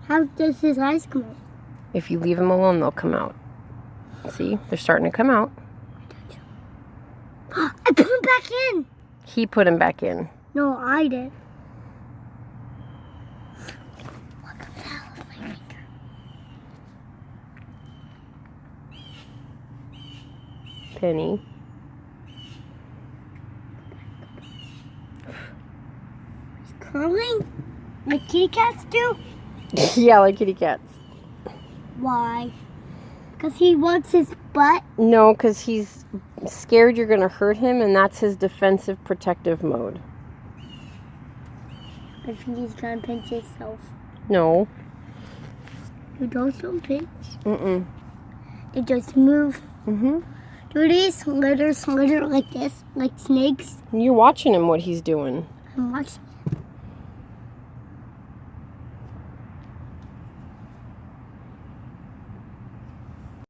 How does his eyes come out? If you leave him alone, they'll come out. See? They're starting to come out. I put him back in. He put him back in. No, I did. What comes out of my finger? Penny. He's curling? Like kitty cats do? Yeah, like kitty cats. Why? Because he wants his butt? No, because he's scared you're going to hurt him, and that's his defensive protective mode. I think he's going to pinch himself. No. You don't pinch. Mm-mm. They just move. Mm-hmm. Do they slither like this? Like snakes? You're watching him, what he's doing. I'm watching.